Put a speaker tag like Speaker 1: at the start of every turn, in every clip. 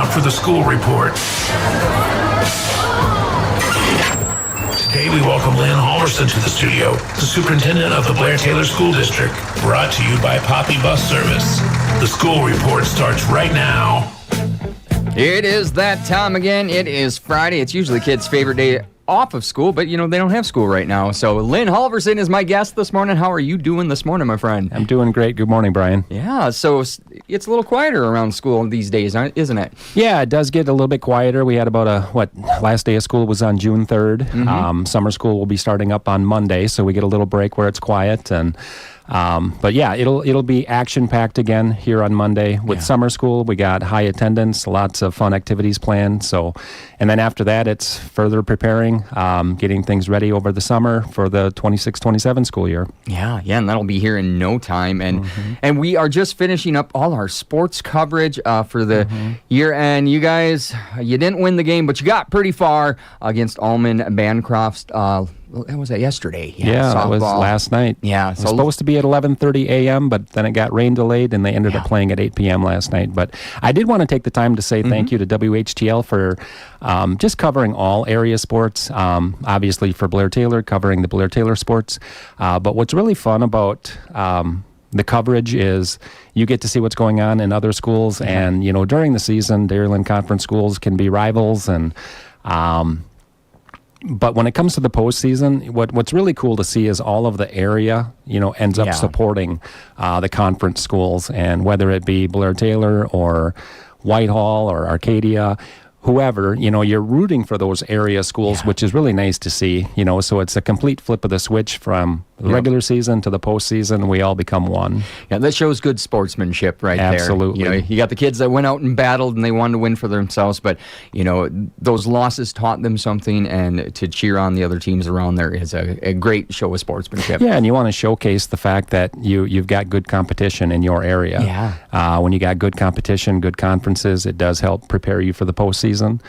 Speaker 1: now for the school report. Today we welcome Lynn Halverson to the studio, the superintendent of the Blair-Taylor School District. Brought to you by Poppy Bus Service. The school report starts right now.
Speaker 2: It is that time again. It is Friday. It's usually kids' favorite day off of school, but, they don't have school right now. So Lynn Halverson is my guest this morning. How are you doing this morning, my friend?
Speaker 3: I'm doing great. Good morning, Brian.
Speaker 2: Yeah, so it's a little quieter around school these days, isn't it?
Speaker 3: Yeah, it does get a little bit quieter. We had about last day of school was on June 3rd.
Speaker 2: Mm-hmm.
Speaker 3: Summer school will be starting up on Monday, so we get a little break where it's quiet. And but yeah, it'll be action-packed again here on Monday with summer school. We got high attendance, lots of fun activities planned. So, and then after that, it's further preparing, getting things ready over the summer for the 26-27 school year.
Speaker 2: Yeah, and that'll be here in no time. And we are just finishing up all our sports coverage for the year. And you guys, you didn't win the game, but you got pretty far against Almond Bancroft. That was yesterday.
Speaker 3: Yeah, that was last night.
Speaker 2: Yeah.
Speaker 3: It was supposed to be at 11:30 a.m., but then it got rain delayed, and they ended up playing at 8 p.m. last night. But I did want to take the time to say thank you to WHTL for just covering all area sports, obviously for Blair-Taylor, covering the Blair-Taylor sports. But what's really fun about the coverage is you get to see what's going on in other schools. And, during the season, Dairyland Conference schools can be rivals, and but when it comes to the postseason, what's really cool to see is all of the area, ends up supporting the conference schools, and whether it be Blair-Taylor or Whitehall or Arcadia, whoever, you're rooting for those area schools, which is really nice to see, so it's a complete flip of the switch from the regular season to the postseason. We all become one. Yeah,
Speaker 2: that shows good sportsmanship right there.
Speaker 3: Absolutely.
Speaker 2: You got the kids that went out and battled and they wanted to win for themselves, but, those losses taught them something, and to cheer on the other teams around there is a great show of sportsmanship.
Speaker 3: Yeah, and you want to showcase the fact that you've got good competition in your area.
Speaker 2: Yeah.
Speaker 3: When you got good competition, good conferences, it does help prepare you for the postseason.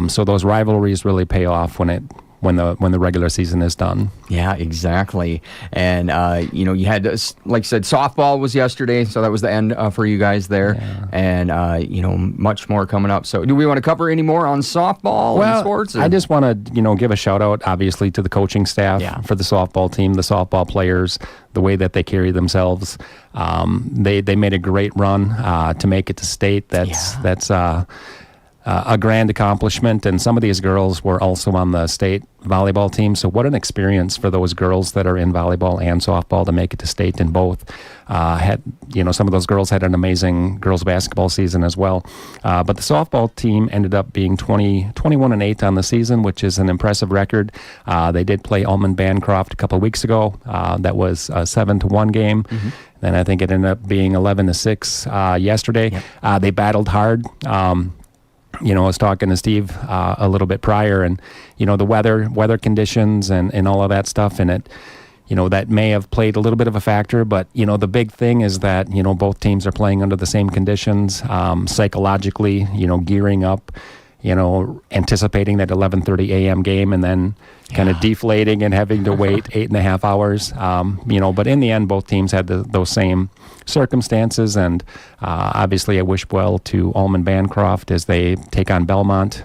Speaker 3: So those rivalries really pay off when the regular season is done.
Speaker 2: Yeah, exactly. And you had, like I said, softball was yesterday, so that was the end for you guys there. Yeah. And much more coming up. So do we want to cover any more on softball and sports?
Speaker 3: I just want to give a shout out, obviously, to the coaching staff for the softball team, the softball players, the way that they carry themselves. They made a great run to make it to state. That's a grand accomplishment, and some of these girls were also on the state volleyball team, so what an experience for those girls that are in volleyball and softball to make it to state in both. Some of those girls had an amazing girls basketball season as well, but the softball team ended up being 21-8 on the season, which is an impressive record. They did play Almond Bancroft a couple of weeks ago. That was a 7-1 game. Then I think it ended up being 11-6 yesterday. They battled hard. I was talking to Steve a little bit prior, and the weather conditions and all of that stuff, and it that may have played a little bit of a factor, but the big thing is that both teams are playing under the same conditions, psychologically, gearing up, anticipating that 11:30 a.m. game, and then kind of deflating and having to wait 8.5 hours. But in the end, both teams had those same circumstances, and obviously I wish well to Almond Bancroft as they take on Belmont.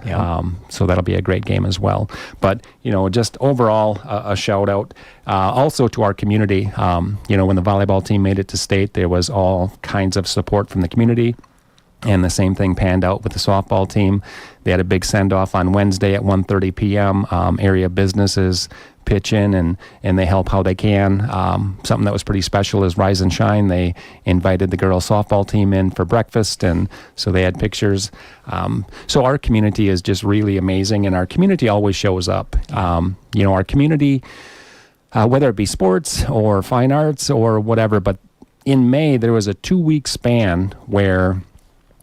Speaker 3: So that'll be a great game as well. But just overall a shout out also to our community. When the volleyball team made it to state, there was all kinds of support from the community. And the same thing panned out with the softball team. They had a big send-off on Wednesday at 1:30 p.m. Area businesses pitch in and they help how they can. Something that was pretty special is Rise and Shine. They invited the girls softball team in for breakfast, and so they had pictures. So our community is just really amazing, and our community always shows up. Our community, whether it be sports or fine arts or whatever, but in May there was a 2-week span where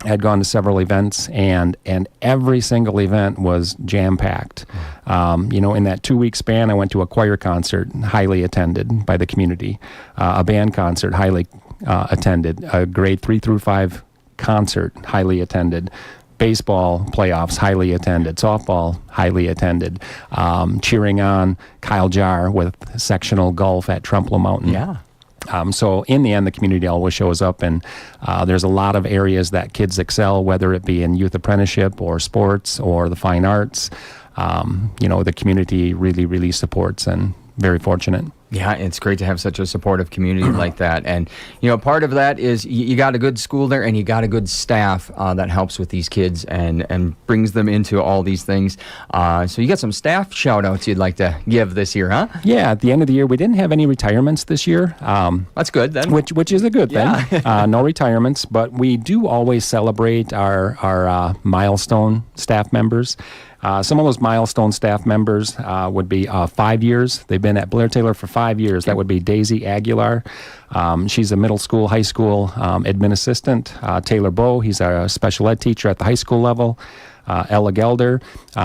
Speaker 3: I had gone to several events, and every single event was jam-packed. In that 2-week span, I went to a choir concert, highly attended by the community, a band concert, highly attended, a grade 3 through 5 concert, highly attended, baseball playoffs, highly attended, softball, highly attended, cheering on Kyle Jarr with sectional golf at Trumpelow Mountain.
Speaker 2: Yeah.
Speaker 3: So in the end, the community always shows up, and there's a lot of areas that kids excel, whether it be in youth apprenticeship or sports or the fine arts. The community really, really supports, and very fortunate.
Speaker 2: Yeah, it's great to have such a supportive community like that. And, part of that is you got a good school there, and you got a good staff that helps with these kids and brings them into all these things. So you got some staff shout-outs you'd like to give this year, huh?
Speaker 3: Yeah, at the end of the year, we didn't have any retirements this year.
Speaker 2: That's good, then.
Speaker 3: Which is a good thing.
Speaker 2: Yeah.
Speaker 3: No retirements, but we do always celebrate our milestone staff members. Some of those milestone staff members would be 5 years. They've been at Blair-Taylor for 5 years. That would be Daisy Aguilar. She's a middle school, high school admin assistant. Taylor Bowe, he's a special ed teacher at the high school level. Ella Gelder.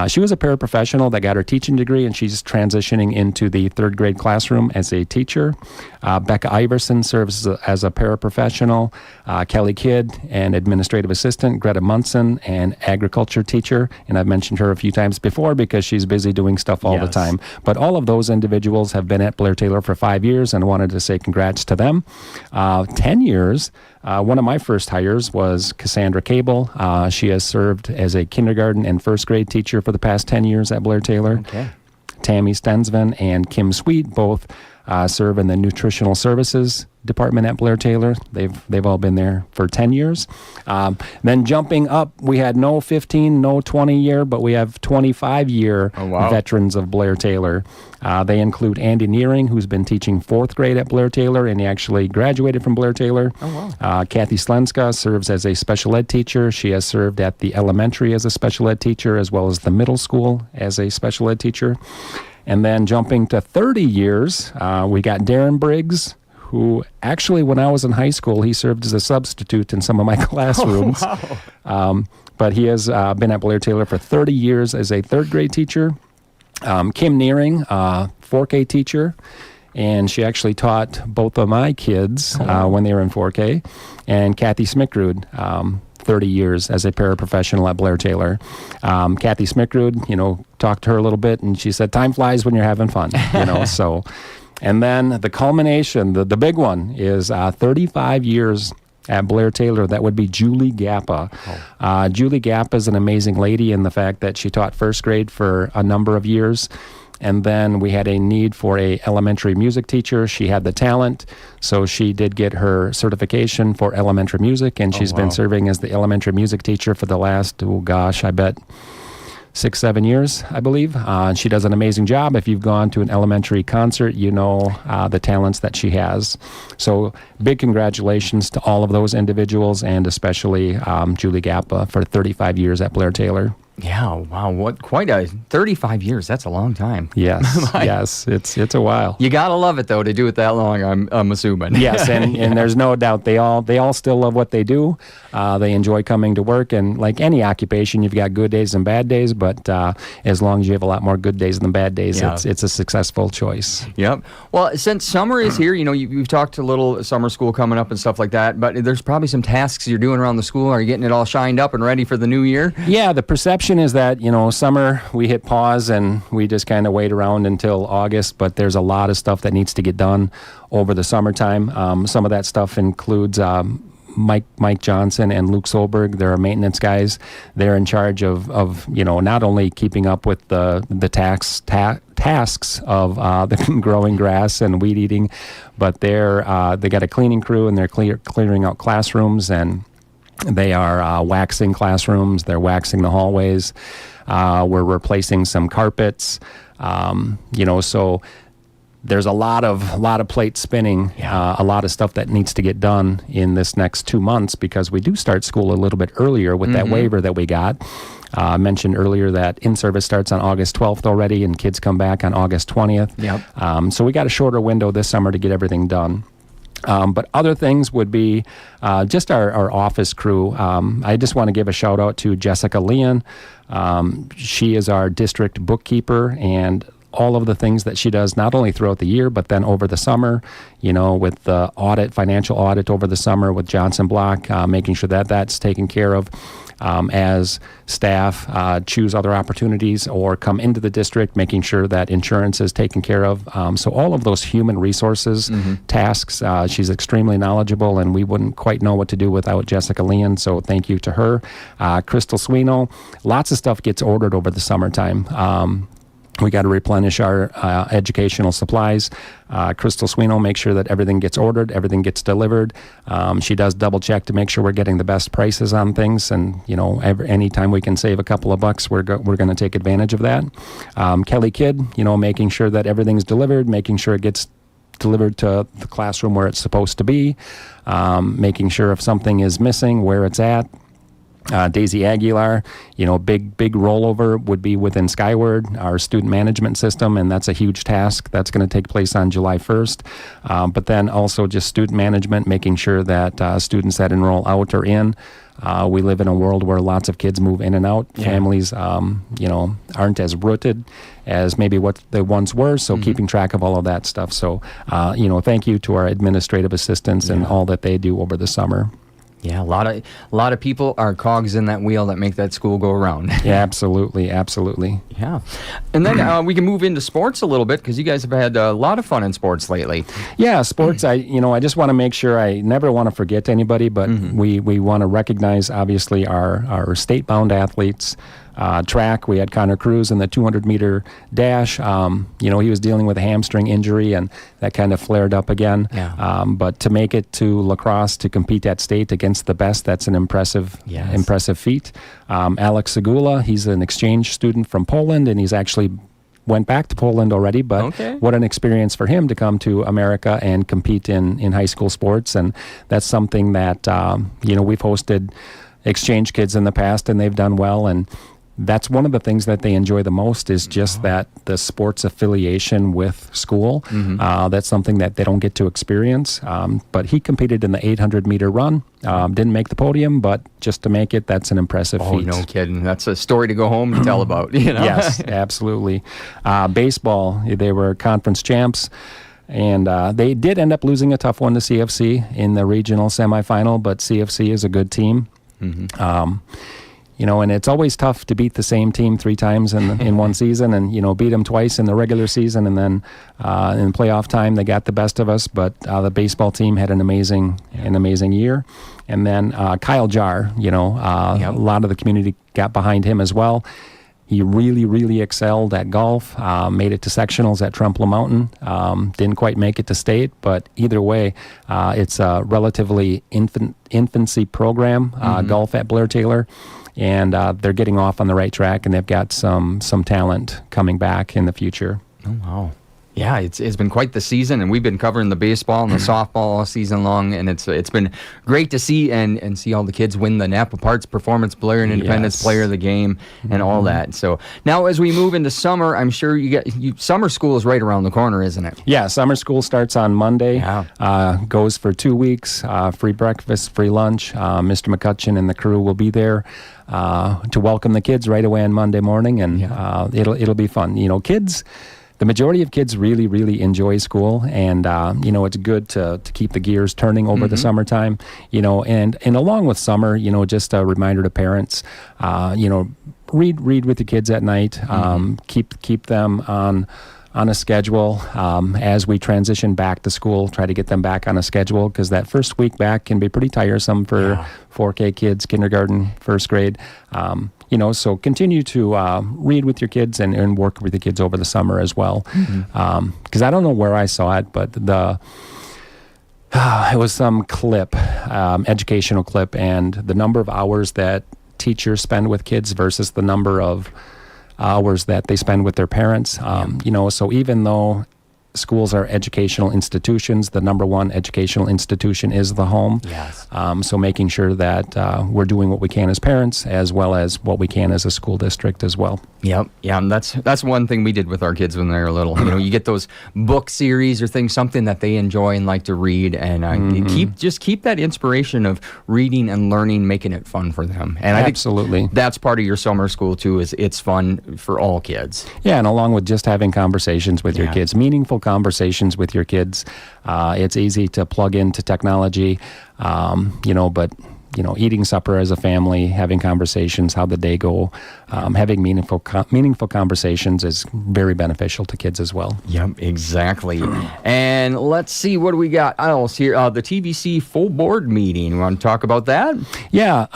Speaker 3: She was a paraprofessional that got her teaching degree, and she's transitioning into the third grade classroom as a teacher. Becca Iverson serves as a paraprofessional. Kelly Kidd, an administrative assistant. Greta Munson, an agriculture teacher. And I've mentioned her a few times before because she's busy doing stuff all the time. But all of those individuals have been at Blair-Taylor for 5 years, and I wanted to say congrats to them. 10 years. One of my first hires was Cassandra Cable. She has served as a kindergarten and first grade teacher for the past 10 years at Blair-Taylor. Okay. Tammy Stensven and Kim Sweet both serve in the nutritional services department at Blair-Taylor. They've all been there for 10 years. Then jumping up, we had no 15, no 20 year, but we have 25-year veterans of Blair-Taylor. They include Andy Nearing, who's been teaching fourth grade at Blair-Taylor, and he actually graduated from Blair-Taylor. Kathy Slenska serves as a special ed teacher. She has served at the elementary as a special ed teacher, as well as the middle school as a special ed teacher. And then jumping to 30 years, we got Darren Briggs, who actually, when I was in high school, he served as a substitute in some of my classrooms. But he has been at Blair-Taylor for 30 years as a third grade teacher. Kim Nearing, 4K teacher, and she actually taught both of my kids when they were in 4K. And Kathy Smikrud, 30 years as a paraprofessional at Blair-Taylor. Kathy Smikrud, talked to her a little bit, and she said, time flies when you're having fun, so... And then the culmination, the big one, is 35 years at Blair-Taylor. That would be Julie Gappa. Julie Gappa is an amazing lady in the fact that she taught first grade for a number of years. And then we had a need for a elementary music teacher. She had the talent, so she did get her certification for elementary music, and she's been serving as the elementary music teacher for the last, 6-7 years, I believe. She does an amazing job. If you've gone to an elementary concert, you know the talents that she has. So big congratulations to all of those individuals, and especially Julie Gappa for 35 years at Blair-Taylor.
Speaker 2: Yeah, wow, what quite a 35 years. That's a long time.
Speaker 3: Yes, yes, it's a while.
Speaker 2: You gotta love it though to do it that long. I'm assuming.
Speaker 3: Yes, and there's no doubt they all still love what they do. They enjoy coming to work, and like any occupation, you've got good days and bad days. But as long as you have a lot more good days than bad days, it's a successful choice. Yep.
Speaker 2: Well, since summer is here, you've talked a little summer school coming up and stuff like that. But there's probably some tasks you're doing around the school. Are you getting it all shined up and ready for the new year?
Speaker 3: Yeah, the perception is that, summer we hit pause and we just kind of wait around until August, but there's a lot of stuff that needs to get done over the summertime. Some of that stuff includes Mike Johnson and Luke Solberg. They're our maintenance guys. They're in charge of not only keeping up with the tasks of the growing grass and weed eating, but they got a cleaning crew, and they're clearing out classrooms, and they are waxing classrooms. They're waxing the hallways. We're replacing some carpets. So there's a lot of plates spinning. A lot of stuff that needs to get done in this next 2 months, because we do start school a little bit earlier with that waiver that we got. I mentioned earlier that in-service starts on August 12th already, and kids come back on August 20th. Yep. So we got a shorter window this summer to get everything done. But other things would be just our office crew. I just want to give a shout out to Jessica Leon. She is our district bookkeeper, and all of the things that she does, not only throughout the year, but then over the summer, with the financial audit over the summer with Johnson Block, making sure that that's taken care of. as staff choose other opportunities or come into the district, making sure that insurance is taken care of. So all of those human resources tasks, she's extremely knowledgeable, and we wouldn't quite know what to do without Jessica Lynn, so thank you to her. Crystal Swino, lots of stuff gets ordered over the summertime. We got to replenish our educational supplies. Crystal Swino makes sure that everything gets ordered, everything gets delivered. She does double check to make sure we're getting the best prices on things, and anytime we can save a couple of bucks, we're going to take advantage of that. Kelly Kidd, making sure that everything's delivered, making sure it gets delivered to the classroom where it's supposed to be, making sure if something is missing, where it's at. Daisy Aguilar, big rollover would be within Skyward, our student management system, and that's a huge task. That's going to take place on July 1st. But then also just student management, making sure that students that enroll out or in. We live in a world where lots of kids move in and out. Yeah. Families, aren't as rooted as maybe what they once were, so keeping track of all of that stuff. So, thank you to our administrative assistants and all that they do over the summer.
Speaker 2: Yeah, a lot of people are cogs in that wheel that make that school go around.
Speaker 3: Yeah, absolutely.
Speaker 2: Yeah, and then we can move into sports a little bit, because you guys have had a lot of fun in sports lately.
Speaker 3: Yeah, sports. I just want to make sure I never want to forget anybody, but we want to recognize obviously our state-bound athletes. Track, we had Connor Cruz in the 200-meter dash. He was dealing with a hamstring injury, and that kind of flared up again. Yeah. But to make it to lacrosse, to compete at state against the best, that's an impressive feat. Alex Segula, he's an exchange student from Poland, and he's actually went back to Poland already, but what an experience for him to come to America and compete in high school sports. And that's something that, we've hosted exchange kids in the past, and they've done well. And that's one of the things that they enjoy the most, is just that the sports affiliation with school. That's something that they don't get to experience. But he competed in the 800-meter run. Didn't make the podium, but just to make it, that's an impressive feat. Oh,
Speaker 2: no kidding. That's a story to go home and tell about.
Speaker 3: Yes, absolutely. Baseball, they were conference champs. And they did end up losing a tough one to CFC in the regional semifinal, but CFC is a good team. And it's always tough to beat the same team 3 times in one season, and beat them twice in the regular season, and then in playoff time they got the best of us. But the baseball team had an amazing year. And then Kyle Jar, a lot of the community got behind him as well. He really, really excelled at golf, made it to sectionals at Trumpeldor Mountain, didn't quite make it to state, but either way, it's a relatively infancy program, golf at Blair-Taylor, and they're getting off on the right track, and they've got some talent coming back in the future.
Speaker 2: Oh, wow. Yeah, it's been quite the season, and we've been covering the baseball and the softball all season long, and it's been great to see and see all the kids win the Napa Parts Performance Blair and Independence Player of the Game and all that. So now as we move into summer, I'm sure summer school is right around the corner, isn't it?
Speaker 3: Yeah, summer school starts on Monday, goes for 2 weeks, free breakfast, free lunch. Mr. McCutcheon and the crew will be there to welcome the kids right away on Monday morning, and it'll be fun. Kids. The majority of kids really, really enjoy school, and it's good to keep the gears turning over the summertime. And along with summer, just a reminder to parents, read with the kids at night. Keep them on a schedule as we transition back to school. Try to get them back on a schedule, because that first week back can be pretty tiresome for 4K kids, kindergarten, first grade. So continue to read with your kids and work with the kids over the summer as well. Because I don't know where I saw it, but it was some clip, educational clip, and the number of hours that teachers spend with kids versus the number of hours that they spend with their parents. So even though schools are educational institutions, the number one educational institution is the home.
Speaker 2: Yes.
Speaker 3: So making sure that we're doing what we can as parents, as well as what we can as a school district as well.
Speaker 2: Yep. Yeah, and that's one thing we did with our kids when they were little. You get those book series or things, something that they enjoy and like to read, and keep that inspiration of reading and learning, making it fun for them. And
Speaker 3: absolutely,
Speaker 2: I think that's part of your summer school too. Is it's fun for all kids.
Speaker 3: Yeah, and along with just having conversations with your kids, meaningful conversations with your kids. It's easy to plug into technology, but eating supper as a family, having conversations, how the day go, having meaningful conversations is very beneficial to kids as well.
Speaker 2: Yep, exactly. And let's see, what do we got else here? The TVC full board meeting. You want to talk about that?
Speaker 3: Yeah,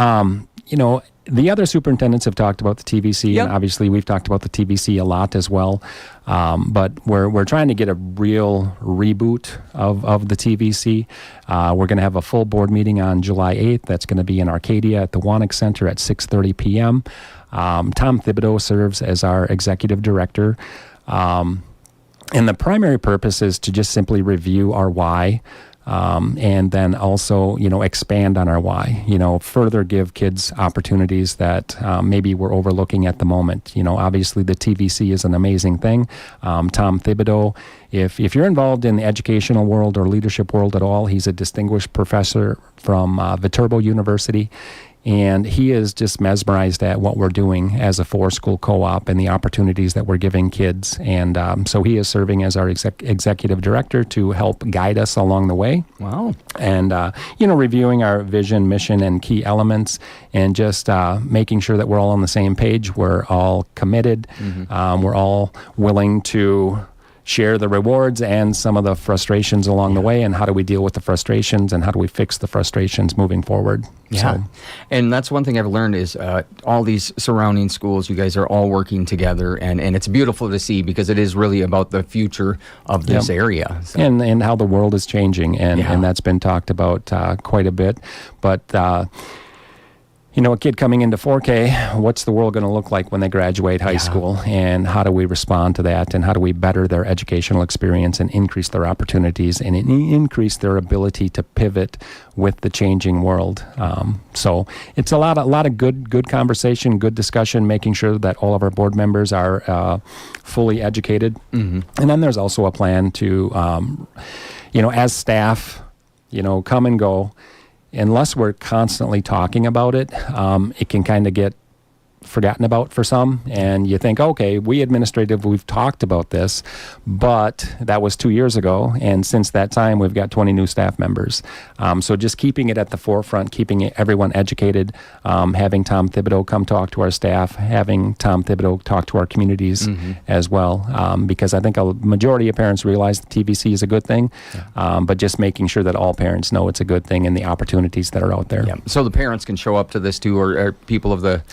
Speaker 3: the other superintendents have talked about the TVC, and obviously we've talked about the TVC a lot as well. But we're trying to get a real reboot of the TVC. We're going to have a full board meeting on July 8th. That's going to be in Arcadia at the Wanik Center at 6:30 p.m. Tom Thibodeau serves as our executive director. And the primary purpose is to just simply review our why. And then also, expand on our why, further give kids opportunities that maybe we're overlooking at the moment. Obviously the TVC is an amazing thing. Tom Thibodeau, if you're involved in the educational world or leadership world at all, he's a distinguished professor from Viterbo University. And he is just mesmerized at what we're doing as a 4-school co-op and the opportunities that we're giving kids. And so he is serving as our executive director to help guide us along the way.
Speaker 2: Wow.
Speaker 3: And, reviewing our vision, mission, and key elements, and just making sure that we're all on the same page. We're all committed. Mm-hmm. We're all willing to share the rewards and some of the frustrations along the way, and how do we deal with the frustrations and how do we fix the frustrations moving forward.
Speaker 2: Yeah. And that's one thing I've learned is all these surrounding schools, you guys are all working together, and it's beautiful to see because it is really about the future of this area. So.
Speaker 3: And how the world is changing, and that's been talked about quite a bit. But a kid coming into 4K, what's the world going to look like when they graduate high school? And how do we respond to that? And how do we better their educational experience and increase their opportunities and increase their ability to pivot with the changing world? So it's a lot of good conversation, good discussion, making sure that all of our board members are fully educated. Mm-hmm. And then there's also a plan to, as staff, come and go. Unless we're constantly talking about it, it can kind of get forgotten about for some, and you think, okay, we've talked about this, but that was 2 years ago, and since that time we've got 20 new staff members. So just keeping it at the forefront, keeping everyone educated, having Tom Thibodeau come talk to our staff, having Tom Thibodeau talk to our communities as well, because I think a majority of parents realize the TVC is a good thing, but just making sure that all parents know it's a good thing and the opportunities that are out there.
Speaker 2: Yeah. So the parents can show up to this too, or people of the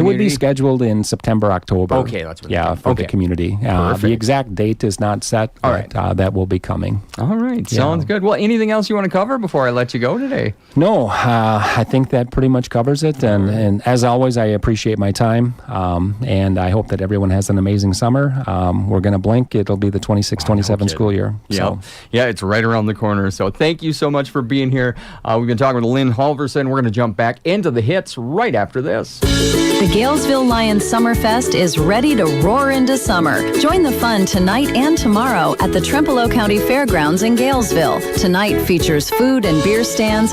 Speaker 3: it would be scheduled in September, October.
Speaker 2: Okay, that's what
Speaker 3: for the community. The exact date is not set, but that will be coming.
Speaker 2: All right, sounds good. Well, anything else you want to cover before I let you go today?
Speaker 3: No, I think that pretty much covers it. And as always, I appreciate my time, and I hope that everyone has an amazing summer. We're going to blink. It'll be the 26-27 school year. So.
Speaker 2: Yeah, it's right around the corner. So thank you so much for being here. We've been talking with Lynn Halverson. We're going to jump back into the hits right after this.
Speaker 4: The Galesville Lions Summerfest is ready to roar into summer. Join the fun tonight and tomorrow at the Trempealeau County Fairgrounds in Galesville. Tonight features food and beer stands,